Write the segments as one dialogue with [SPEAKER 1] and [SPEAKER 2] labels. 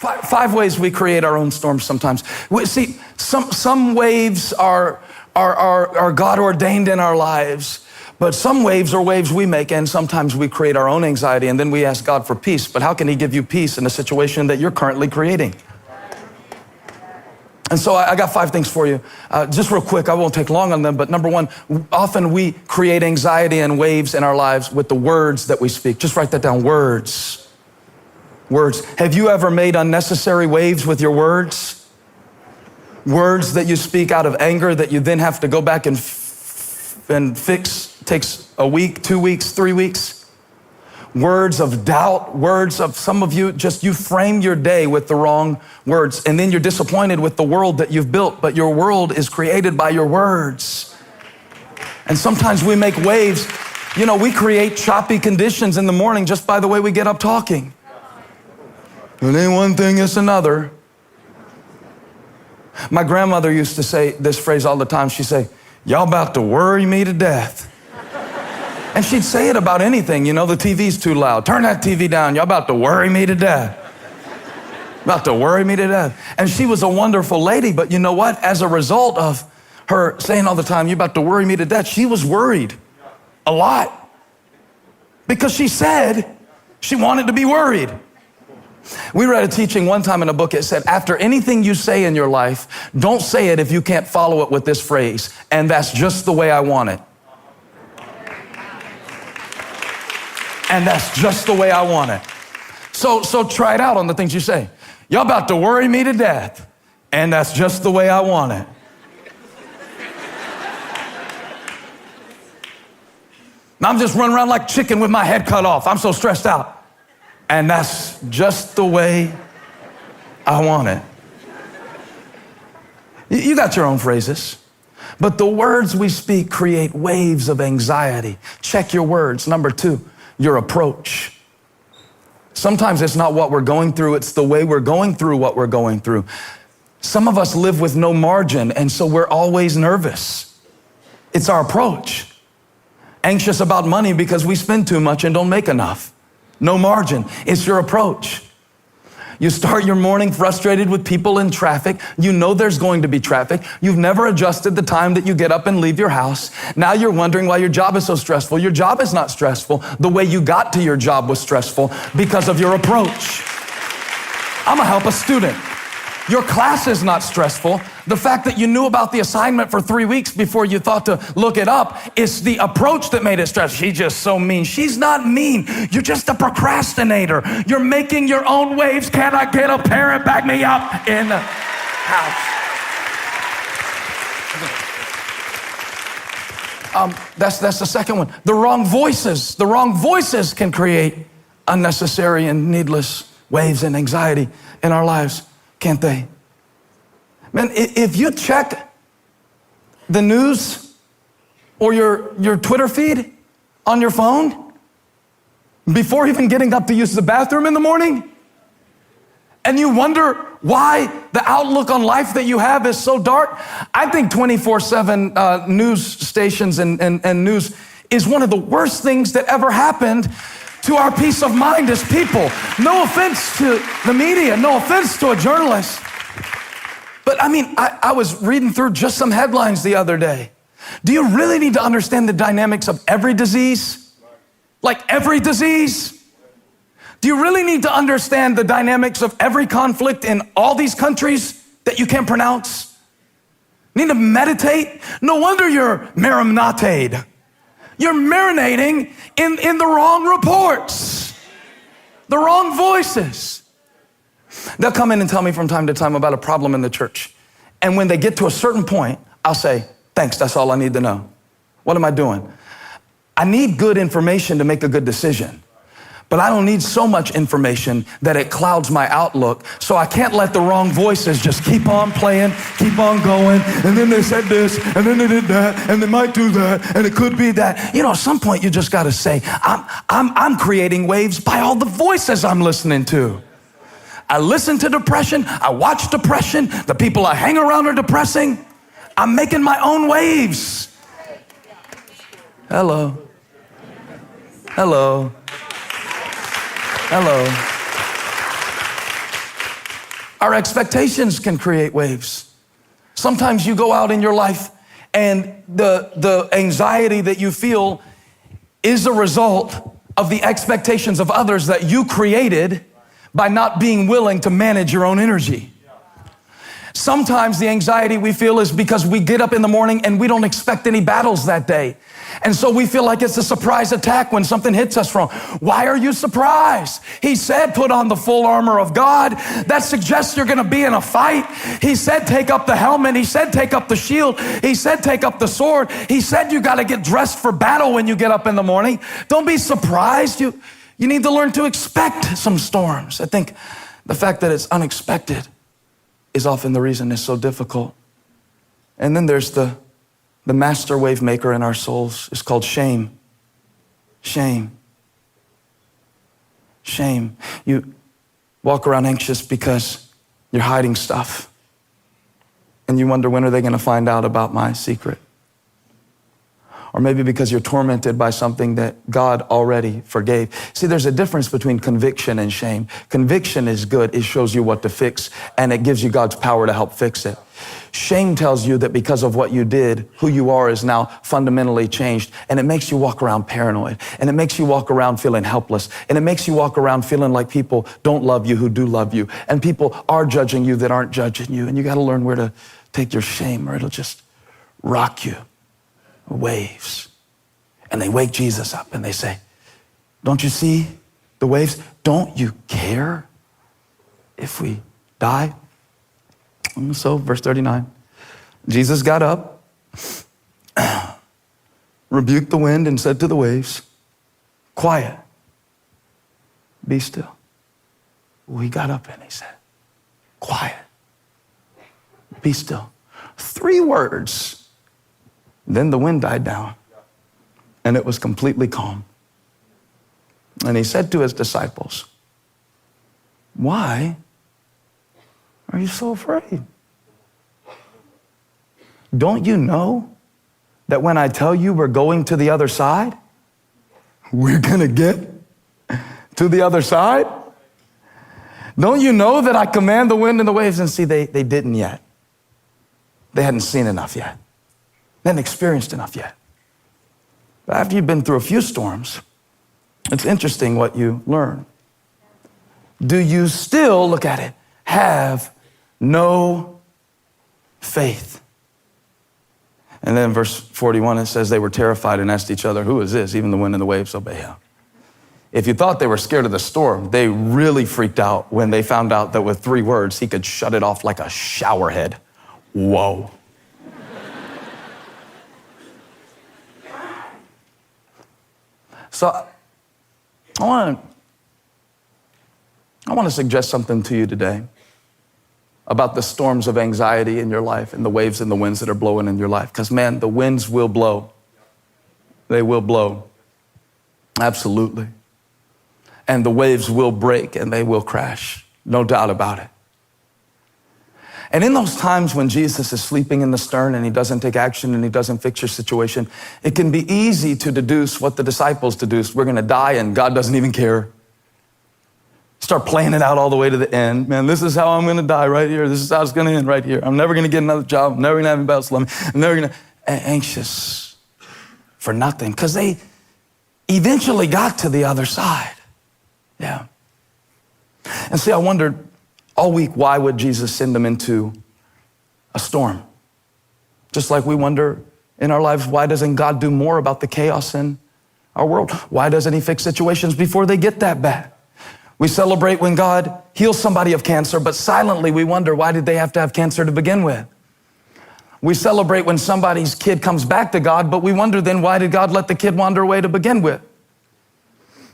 [SPEAKER 1] Five ways we create our own storms sometimes. See, some waves are God ordained in our lives, but some waves are waves we make, and sometimes we create our own anxiety, and then we ask God for peace. But how can he give you peace in a situation that you're currently creating? And so I got 5 things for you. Just real quick, I won't take long on them, but number 1, often we create anxiety and waves in our lives with the words that we speak. Just write that down, words. Words. Have you ever made unnecessary waves with your words? Words that you speak out of anger that you then have to go back and fix. Takes a week, 2 weeks, 3 weeks. Words of doubt, words of some of you, you frame your day with the wrong words, and then you're disappointed with the world that you've built, but your world is created by your words. And sometimes we make waves. You know, we create choppy conditions in the morning just by the way we get up talking. It ain't one thing, it's another. My grandmother used to say this phrase all the time. She'd say, y'all about to worry me to death. And she'd say it about anything. You know, the TV's too loud. Turn that TV down. Y'all about to worry me to death. About to worry me to death. And she was a wonderful lady, but you know what? As a result of her saying all the time, you're about to worry me to death, she was worried a lot. Because she said she wanted to be worried. We read a teaching one time in a book. It said, after anything you say in your life, don't say it if you can't follow it with this phrase, and that's just the way I want it. And that's just the way I want it. So try it out on the things you say. Y'all about to worry me to death, and that's just the way I want it. Now I'm just running around like chicken with my head cut off. I'm so stressed out. And that's just the way I want it. You got your own phrases, but the words we speak create waves of anxiety. Check your words. Number 2, your approach. Sometimes it's not what we're going through, it's the way we're going through what we're going through. Some of us live with no margin, and so we're always nervous. It's our approach. Anxious about money because we spend too much and don't make enough. No margin. It's your approach. You start your morning frustrated with people in traffic. You know there's going to be traffic. You've never adjusted the time that you get up and leave your house. Now you're wondering why your job is so stressful. Your job is not stressful. The way you got to your job was stressful because of your approach. I'm gonna help a student. Your class is not stressful. The fact that you knew about the assignment for 3 weeks before you thought to look it up, it's the approach that made it stressful. She's just so mean. She's not mean. You're just a procrastinator. You're making your own waves. Can I get a parent back me up in the house? That's the second one. The wrong voices. The wrong voices can create unnecessary and needless waves and anxiety in our lives. Can't they? Man, if you check the news or your Twitter feed on your phone before even getting up to use the bathroom in the morning, and you wonder why the outlook on life that you have is so dark, I think 24/7 news stations and news is one of the worst things that ever happened to our peace of mind as people. No offense to the media, no offense to a journalist. But I mean, I was reading through just some headlines the other day. Do you really need to understand the dynamics of every disease? Like every disease? Do you really need to understand the dynamics of every conflict in all these countries that you can't pronounce? Need to meditate? No wonder you're marinated. You're marinating in the wrong reports, the wrong voices. They'll come in and tell me from time to time about a problem in the church. And when they get to a certain point, I'll say, thanks, that's all I need to know. What am I doing? I need good information to make a good decision. But I don't need so much information that it clouds my outlook. So I can't let the wrong voices just keep on playing, keep on going. And then they said this, and then they did that, and they might do that, and it could be that. You know, at some point you just got to say, I'm creating waves by all the voices I'm listening to. I listen to depression. I watch depression. The people I hang around are depressing. I'm making my own waves. Hello. Hello. Hello. Our expectations can create waves. Sometimes you go out in your life and the anxiety that you feel is a result of the expectations of others that you created by not being willing to manage your own energy. Sometimes the anxiety we feel is because we get up in the morning and we don't expect any battles that day. And so we feel like it's a surprise attack when something hits us wrong. Why are you surprised? He said, put on the full armor of God. That suggests you're going to be in a fight. He said, take up the helmet. He said, take up the shield. He said, take up the sword. He said, you got to get dressed for battle when you get up in the morning. Don't be surprised. You need to learn to expect some storms. I think the fact that it's unexpected is often the reason it's so difficult. And then there's the master wave maker in our souls. It's called shame. Shame. Shame. You walk around anxious because you're hiding stuff. And you wonder, when are they going to find out about my secret? Or maybe because you're tormented by something that God already forgave. See, there's a difference between conviction and shame. Conviction is good. It shows you what to fix, and it gives you God's power to help fix it. Shame tells you that because of what you did, who you are is now fundamentally changed, and it makes you walk around paranoid, and it makes you walk around feeling helpless, and it makes you walk around feeling like people don't love you who do love you, and people are judging you that aren't judging you, and you got to learn where to take your shame, or it'll just rock you. Waves. And they wake Jesus up and they say, don't you see the waves? Don't you care if we die? And so, verse 39, Jesus got up, rebuked the wind and said to the waves, quiet, be still. Well, he got up and he said, quiet, be still. 3 words. Then the wind died down, and it was completely calm. And he said to his disciples, why are you so afraid? Don't you know that when I tell you we're going to the other side, we're going to get to the other side? Don't you know that I command the wind and the waves? And see, they didn't yet. They hadn't seen enough yet. They hadn't experienced enough yet. But after you've been through a few storms, it's interesting what you learn. Do you still, look at it, have no faith? And then verse 41, it says they were terrified and asked each other, who is this? Even the wind and the waves obey him. If you thought they were scared of the storm, they really freaked out when they found out that with 3 words, he could shut it off like a shower head. Whoa. So I want to suggest something to you today about the storms of anxiety in your life and the waves and the winds that are blowing in your life. Because, man, the winds will blow. They will blow. Absolutely. And the waves will break and they will crash. No doubt about it. And in those times when Jesus is sleeping in the stern and he doesn't take action and he doesn't fix your situation, it can be easy to deduce what the disciples deduced. We're going to die and God doesn't even care. Start playing it out all the way to the end. Man, this is how I'm going to die right here. This is how it's going to end right here. I'm never going to get another job. I'm never going to have anybody else love me. I'm never going to... Anxious for nothing because they eventually got to the other side. Yeah. And see, I wondered all week, why would Jesus send them into a storm? Just like we wonder in our lives, why doesn't God do more about the chaos in our world? Why doesn't he fix situations before they get that bad? We celebrate when God heals somebody of cancer, but silently we wonder, why did they have to have cancer to begin with? We celebrate when somebody's kid comes back to God, but we wonder then, why did God let the kid wander away to begin with?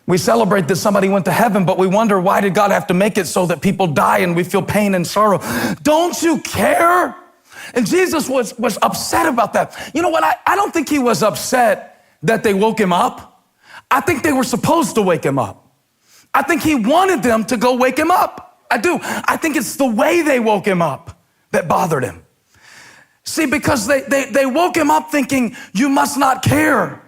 [SPEAKER 1] We celebrate that somebody went to heaven, but we wonder, why did God have to make it so that people die and we feel pain and sorrow? Don't you care? And Jesus was upset about that. You know what? I don't think he was upset that they woke him up. I think they were supposed to wake him up. I think he wanted them to go wake him up. I do. I think it's the way they woke him up that bothered him. See, because they woke him up thinking, you must not care.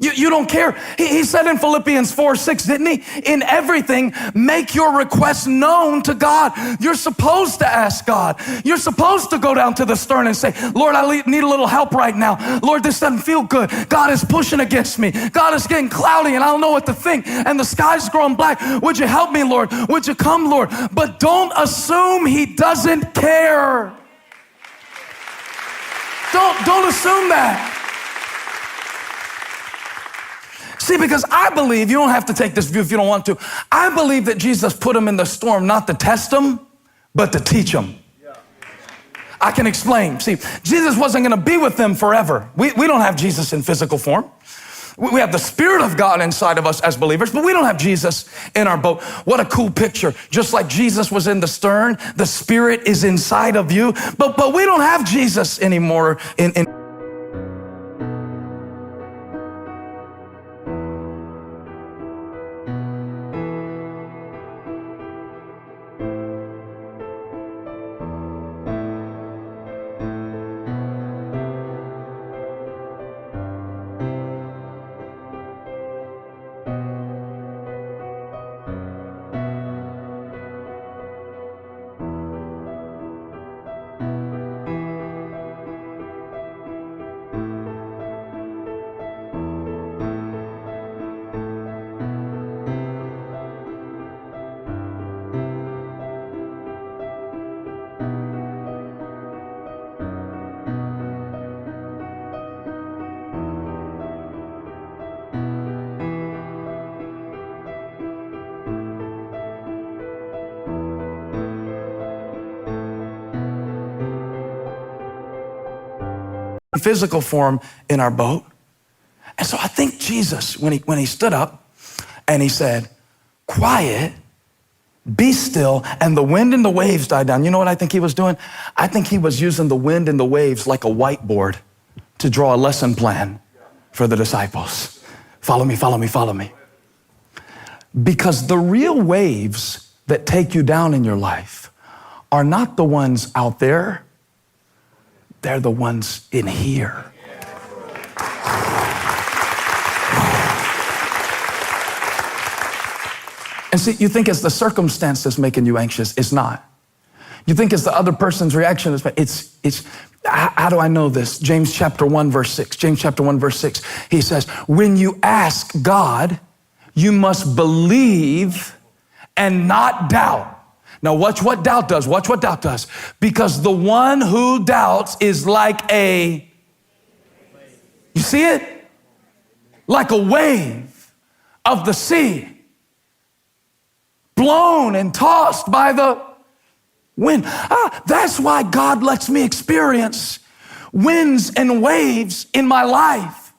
[SPEAKER 1] You don't care. He said in Philippians 4:6, didn't he? In everything, make your requests known to God. You're supposed to ask God. You're supposed to go down to the stern and say, Lord, I need a little help right now. Lord, this doesn't feel good. God is pushing against me. God is getting cloudy and I don't know what to think. And the sky's growing black. Would you help me, Lord? Would you come, Lord? But don't assume he doesn't care. Don't assume that. See, because I believe, you don't have to take this view if you don't want to, I believe that Jesus put them in the storm not to test them, but to teach them. I can explain. See, Jesus wasn't going to be with them forever. We don't have Jesus in physical form. We have the Spirit of God inside of us as believers, but we don't have Jesus in our boat. What a cool picture. Just like Jesus was in the stern, the Spirit is inside of you, but we don't have Jesus anymore in physical form in our boat. And so I think Jesus, when he stood up and he said, quiet, be still, and the wind and the waves died down. You know what I think he was doing? I think he was using the wind and the waves like a whiteboard to draw a lesson plan for the disciples. Follow me, follow me, follow me. Because the real waves that take you down in your life are not the ones out there. They're the ones in here. And see, you think it's the circumstance that's making you anxious. It's not. You think it's the other person's reaction. It's how do I know this? James chapter 1, verse 6. James chapter 1, verse 6. He says, when you ask God, you must believe and not doubt. Now watch what doubt does. Watch what doubt does. Because the one who doubts is like you see it? Like a wave of the sea, blown and tossed by the wind. That's why God lets me experience winds and waves in my life,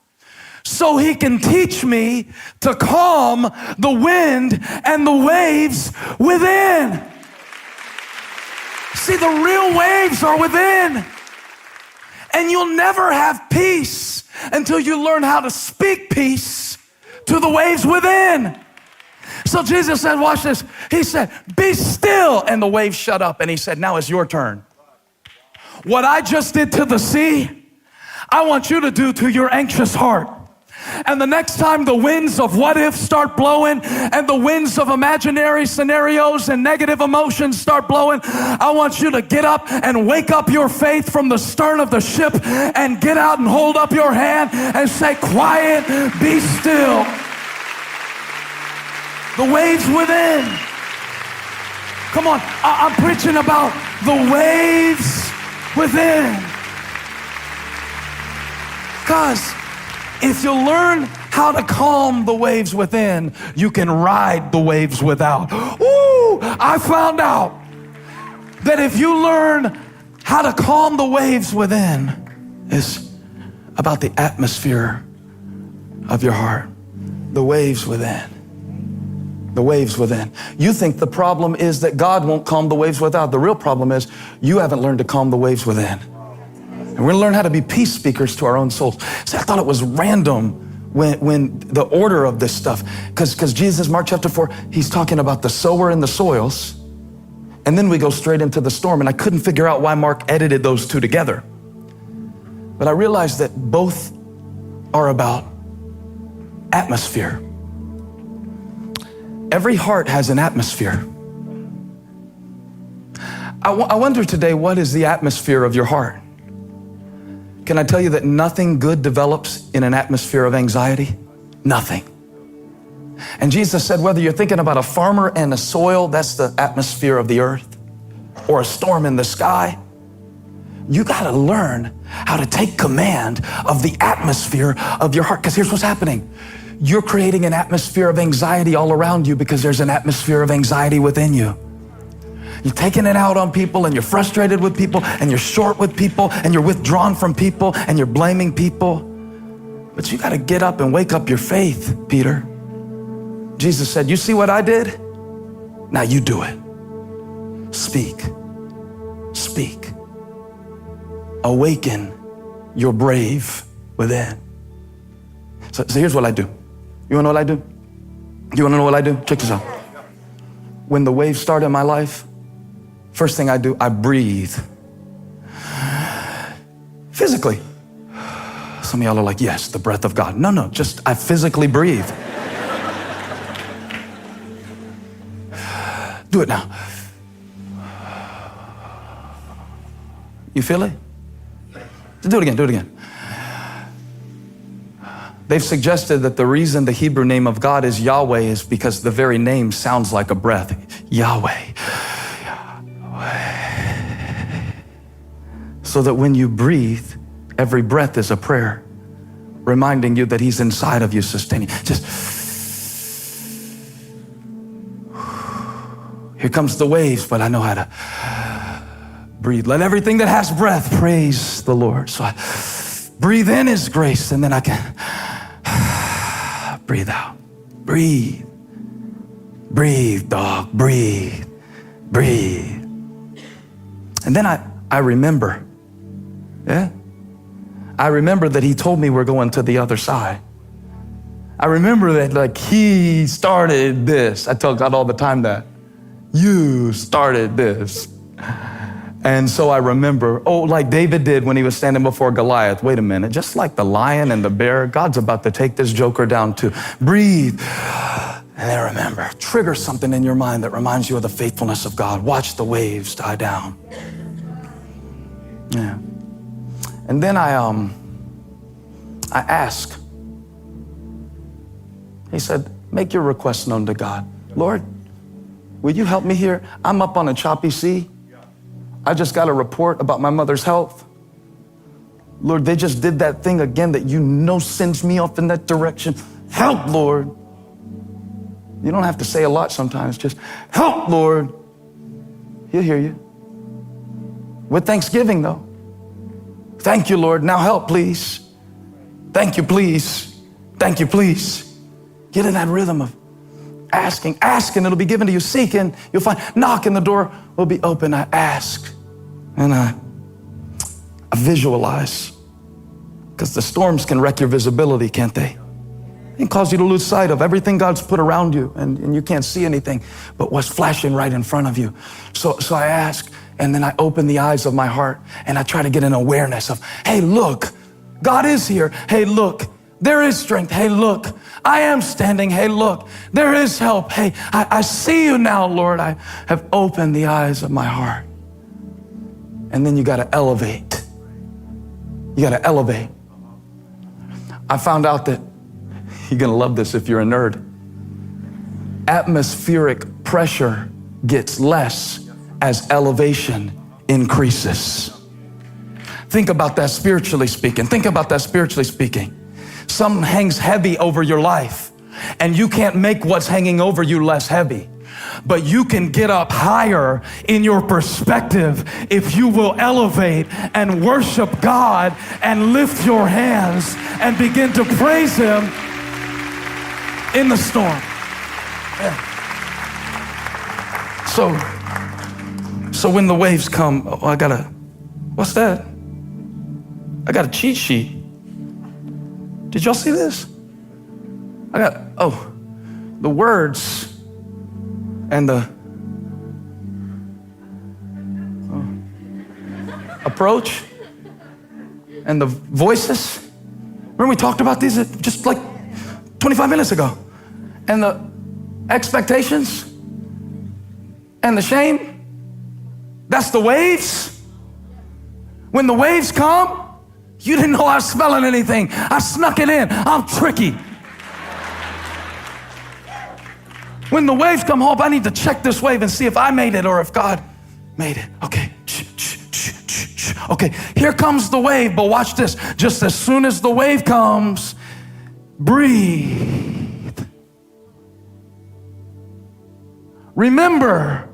[SPEAKER 1] so he can teach me to calm the wind and the waves within. See, the real waves are within. And you'll never have peace until you learn how to speak peace to the waves within. So Jesus said, watch this. He said, be still. And the waves shut up. And he said, now it's your turn. What I just did to the sea, I want you to do to your anxious heart. And the next time the winds of what if start blowing and the winds of imaginary scenarios and negative emotions start blowing, I want you to get up and wake up your faith from the stern of the ship and get out and hold up your hand and say, quiet, be still. The waves within. Come on, I'm preaching about the waves within. Because if you learn how to calm the waves within, you can ride the waves without. Ooh, I found out that if you learn how to calm the waves within, it's about the atmosphere of your heart. The waves within. The waves within. You think the problem is that God won't calm the waves without. The real problem is you haven't learned to calm the waves within. And we're going to learn how to be peace speakers to our own souls. See, I thought it was random when the order of this stuff, because Jesus, Mark chapter 4, he's talking about the sower and the soils, and then we go straight into the storm, and I couldn't figure out why Mark edited those two together. But I realized that both are about Atmosphere. Every heart has an atmosphere. I wonder today, what is the atmosphere of your heart? Can I tell you that nothing good develops in an atmosphere of anxiety? Nothing. And Jesus said, whether you're thinking about a farmer and a soil, that's the atmosphere of the earth, or a storm in the sky, you got to learn how to take command of the atmosphere of your heart. Because here's what's happening. You're creating an atmosphere of anxiety all around you because there's an atmosphere of anxiety within you. You're taking it out on people, and you're frustrated with people, and you're short with people, and you're withdrawn from people, and you're blaming people. But you got to get up and wake up your faith, Peter. Jesus said, you see what I did? Now you do it. Speak. Speak. Awaken your brave within. So here's what I do. You want to know what I do? You want to know what I do? Check this out. When the waves start in my life, first thing I do, I breathe. Physically. Some of y'all are like, yes, the breath of God. No, just I physically breathe. Do it now. You feel it? Do it again. They've suggested that the reason the Hebrew name of God is Yahweh is because the very name sounds like a breath. Yahweh. So that when you breathe, every breath is a prayer, reminding you that He's inside of you, sustaining. Just, here comes the waves, but I know how to breathe. Let everything that has breath praise the Lord. So I breathe in His grace, and then I can breathe out. Breathe. Breathe, dog. Breathe. Breathe. And then I remember. Yeah? I remember that He told me we're going to the other side. I remember that, like, He started this. I tell God all the time that. You started this. And so I remember, like David did when he was standing before Goliath. Wait a minute, just like the lion and the bear, God's about to take this joker down too. Breathe. And then remember, trigger something in your mind that reminds you of the faithfulness of God. Watch the waves die down. Yeah. And then I ask. He said, make your request known to God. Lord, will you help me here? I'm up on a choppy sea. I just got a report about my mother's health. Lord, they just did that thing again that you know sends me off in that direction. Help, Lord. You don't have to say a lot sometimes. Just help, Lord. He'll hear you. With thanksgiving, though. Thank you, Lord. Now help, please. Thank you, please. Thank you, please. Get in that rhythm of asking. Ask and it'll be given to you. Seek and you'll find. Knock and the door will be open. I ask and I visualize, because the storms can wreck your visibility, can't they? It can cause you to lose sight of everything God's put around you, and you can't see anything but what's flashing right in front of you. So I ask, and then I open the eyes of my heart and I try to get an awareness of, hey, look, God is here. Hey, look, there is strength. Hey, look, I am standing. Hey, look, there is help. Hey, I see you now, Lord. I have opened the eyes of my heart. And then you got to elevate. You got to elevate. I found out that, you're going to love this if you're a nerd, atmospheric pressure gets less as elevation increases. Think about that spiritually speaking. Think about that spiritually speaking. Something hangs heavy over your life, and you can't make what's hanging over you less heavy. But you can get up higher in your perspective if you will elevate and worship God and lift your hands and begin to praise Him in the storm. Yeah. So when the waves come, what's that? I got a cheat sheet. Did y'all see this? The words and the approach and the voices. Remember we talked about these? Just like 25 minutes ago. And the expectations and the shame, that's the waves. When the waves come, you didn't know I was smelling anything. I snuck it in. I'm tricky. When the waves come, hope I need to check this wave and see if I made it or if God made it. Okay. Okay, here comes the wave, but watch this. Just as soon as the wave comes, breathe. Remember,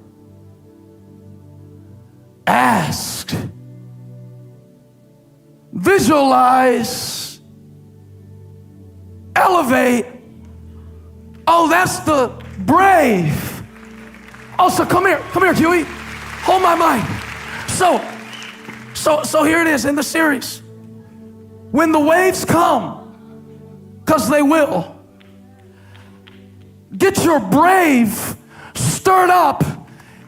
[SPEAKER 1] ask, visualize, elevate. Oh, that's the brave. Oh, so come here, Huey. Hold my mic. So here it is in the series. When the waves come, because they will, get your brave stirred up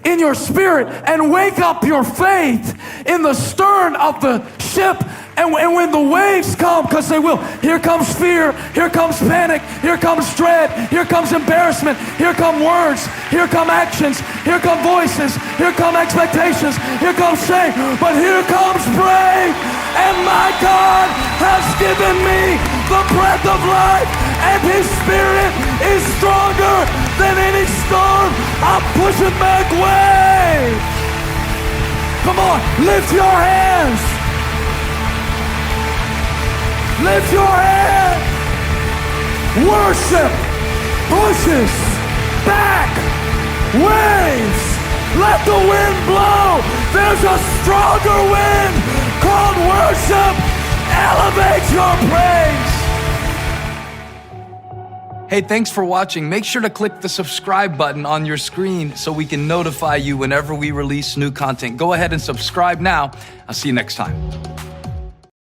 [SPEAKER 1] in your spirit and wake up your faith in the stern of the ship. And when the waves come, because they will, here comes fear, here comes panic, here comes dread, here comes embarrassment, here come words, here come actions, here come voices, here come expectations, here comes shame, but here comes brave. And my God has given me the breath of life, and His Spirit is stronger than any storm. I'm pushing back waves. Come on, lift your hands. Lift your hand. Worship pushes back waves. Let the wind blow. There's a stronger wind called worship. Elevate your praise. Hey, thanks for watching. Make sure to click the subscribe button on your screen so we can notify you whenever we release new content. Go ahead and subscribe now. I'll see you next time.